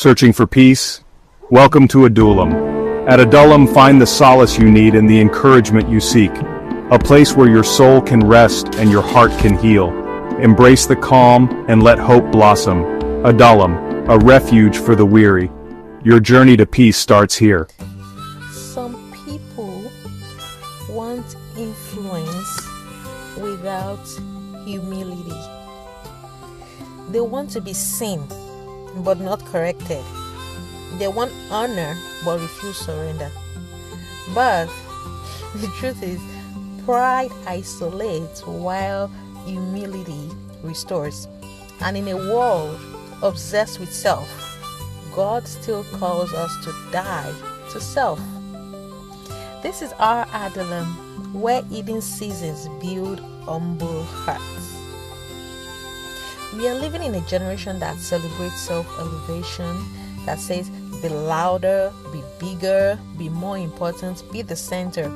Searching for peace? Welcome to Adullam. At Adullam, find the solace you need and the encouragement you seek. A place where your soul can rest and your heart can heal. Embrace the calm and let hope blossom. Adullam, a refuge for the weary. Your journey to peace starts here. Some people want influence without humility. They want to be seen but not corrected. They want honor but refuse surrender. But the truth is, pride isolates while humility restores. And in a world obsessed with self, God still calls us to die to self. This is our Adullam, where hidden seasons build humble hearts. We are living in a generation that celebrates self-elevation, that says, be louder, be bigger, be more important, be the center.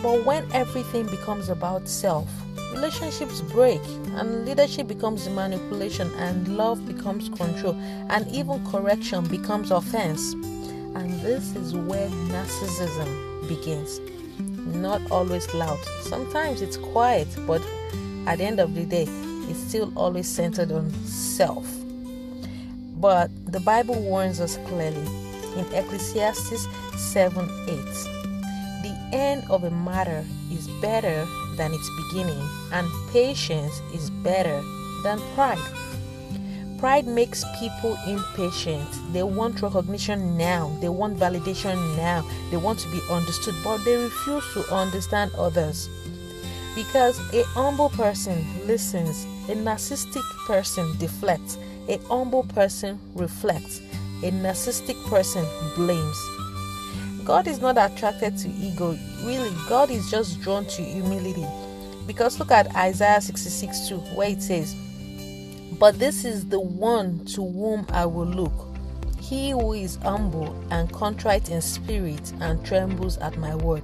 But when everything becomes about self, relationships break, and leadership becomes manipulation, and love becomes control, and even correction becomes offense. And this is where narcissism begins. Not always loud. Sometimes it's quiet, but at the end of the day, it's still always centered on self. But the Bible warns us clearly in Ecclesiastes 7:8. The end of a matter is better than its beginning, and patience is better than pride. Pride makes people impatient. They want recognition now. They want validation now. They want to be understood, but they refuse to understand others. Because a humble person listens, a narcissistic person deflects, a humble person reflects, a narcissistic person blames. God is not attracted to ego. Really, God is just drawn to humility. Because look at Isaiah 66:2, where it says, "But this is the one to whom I will look, he who is humble and contrite in spirit and trembles at my word."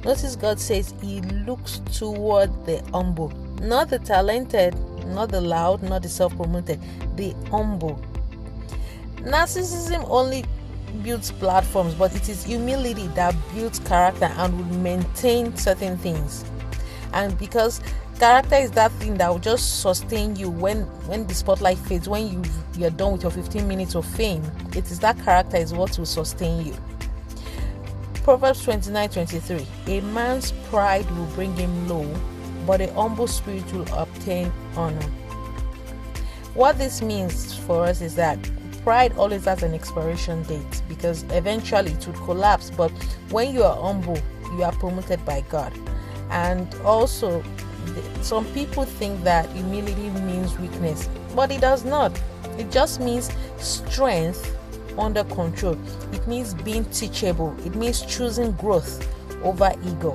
Notice God says he looks toward the humble, not the talented, not the loud, not the self-promoted, the humble. Narcissism only builds platforms, but it is humility that builds character and will maintain certain things. And because character is that thing that will just sustain you when the spotlight fades, when you're done with your 15 minutes of fame, it is that character is what will sustain you. Proverbs 29:23, a man's pride will bring him low, but a humble spirit will obtain honor. What this means for us is that pride always has an expiration date, because eventually it would collapse. But when you are humble, you are promoted by God. And also, some people think that humility means weakness, but it does not. It just means strength under control. It means being teachable. It means choosing growth over ego.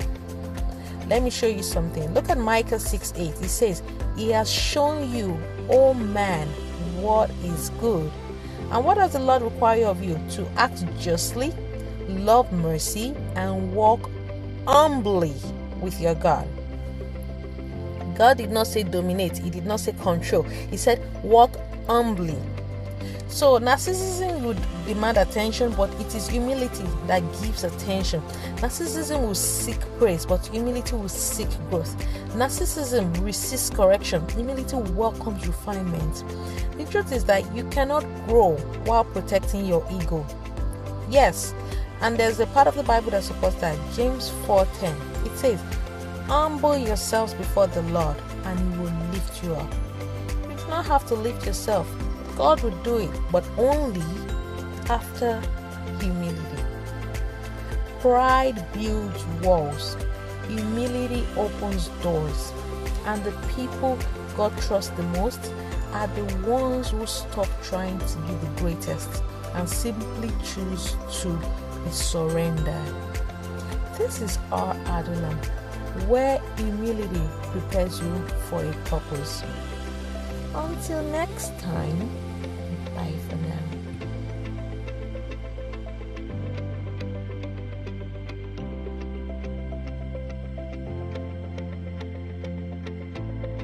Let me show you something. Look at Micah 6:8. It says, "He has shown you, O man, what is good." And what does the Lord require of you? To act justly, love mercy, and walk humbly with your God. God did not say dominate. He did not say control. He said walk humbly. So narcissism would demand attention, but it is humility that gives attention. Narcissism will seek praise, but humility will seek growth. Narcissism resists correction. Humility welcomes refinement. The truth is that you cannot grow while protecting your ego. Yes, and there's a part of the Bible that supports that. James 4:10. It says, "Humble yourselves before the Lord, and He will lift you up." You do not have to lift yourself. God will do it, but only after humility. Pride builds walls. Humility opens doors. And the people God trusts the most are the ones who stop trying to be the greatest and simply choose to be surrendered. This is our Adullam, where humility prepares you for a purpose. Until next time, bye for now.